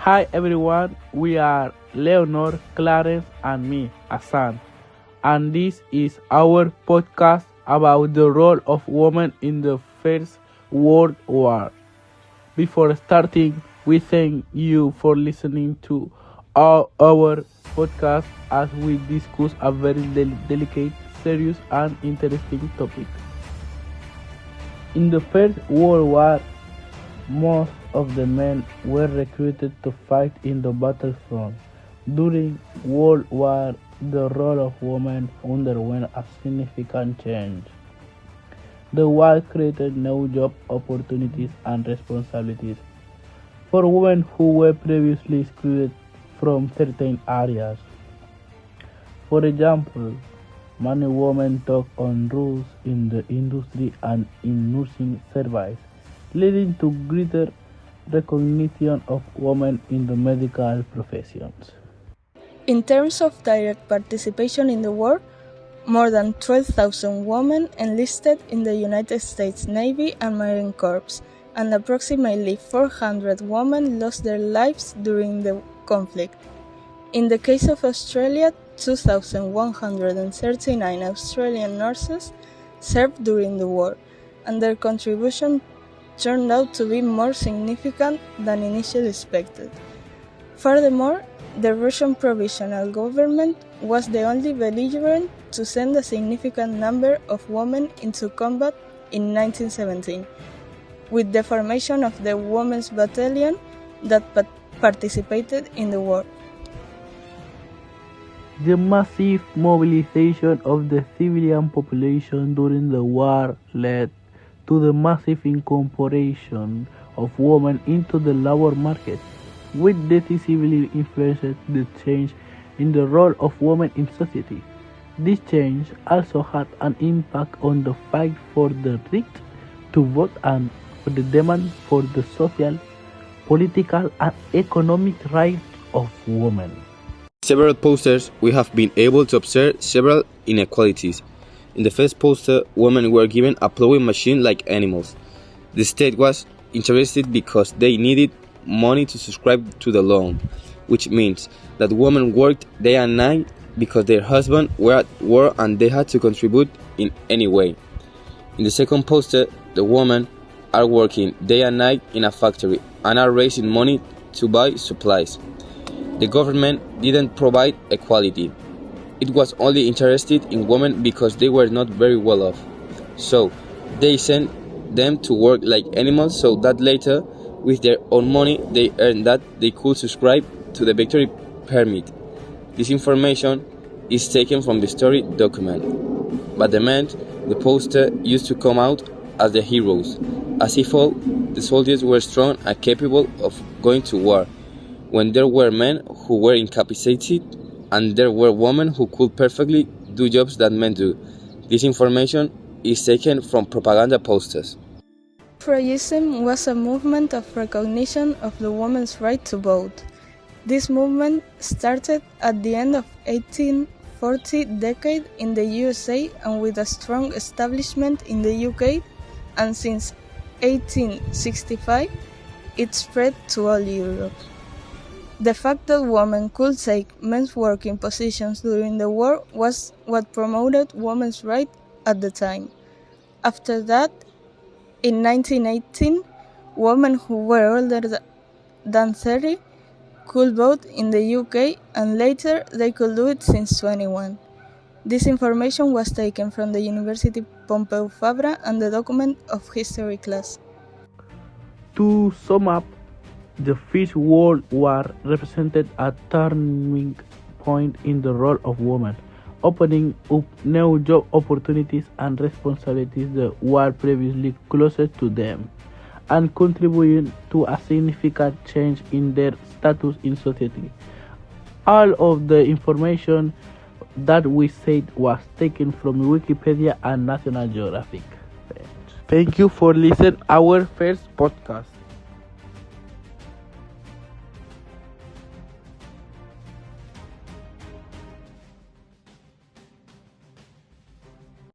Hi everyone, we are Leonor, Clarence, and me, Hassan, and this is our podcast about the role of women in the First World War. Before starting, we thank you for listening to our podcast as we discuss a very delicate, serious, and interesting topic. In the First World War, most of the men were recruited to fight in the battlefront. During World War, the role of women underwent a significant change. The war created new job opportunities and responsibilities for women who were previously excluded from certain areas. For example, many women took on roles in the industry and in nursing service, leading to greater recognition of women in the medical professions. In terms of direct participation in the war, more than 12,000 women enlisted in the United States Navy and Marine Corps, and approximately 400 women lost their lives during the conflict. In the case of Australia, 2,139 Australian nurses served during the war, and their contribution turned out to be more significant than initially expected. Furthermore, the Russian provisional government was the only belligerent to send a significant number of women into combat in 1917, with the formation of the Women's Battalion that participated in the war. The massive mobilization of the civilian population during the war led to the massive incorporation of women into the labor market, which decisively influenced the change in the role of women in society. This change also had an impact on the fight for the right to vote and for the demand for the social, political, and economic rights of women. Several posters, we have been able to observe several inequalities. In the first poster, women were given a plowing machine like animals. The state was interested because they needed money to subscribe to the loan, which means that women worked day and night because their husbands were at war and they had to contribute in any way. In the second poster, the women are working day and night in a factory and are raising money to buy supplies. The government didn't provide equality. It was only interested in women because they were not very well off. So they sent them to work like animals so that later, with their own money, they earned that they could subscribe to the victory permit. This information is taken from the story document. But the men, the poster, used to come out as the heroes, as if all the soldiers were strong and capable of going to war, when there were men who were incapacitated and there were women who could perfectly do jobs that men do. This information is taken from propaganda posters. Suffragism was a movement of recognition of the woman's right to vote. This movement started at the end of 1840 decade in the USA and with a strong establishment in the UK, and since 1865 it spread to all Europe. The fact that women could take men's working positions during the war was what promoted women's rights at the time. After that, in 1918, women who were older than 30 could vote in the UK, and later they could do it since 21. This information was taken from the University Pompeu Fabra and the document of history class. To sum up, the First World War represented a turning point in the role of women, opening up new job opportunities and responsibilities that were previously closest to them, and contributing to a significant change in their status in society. All of the information that we said was taken from Wikipedia and National Geographic. Thank you for listening our first podcast.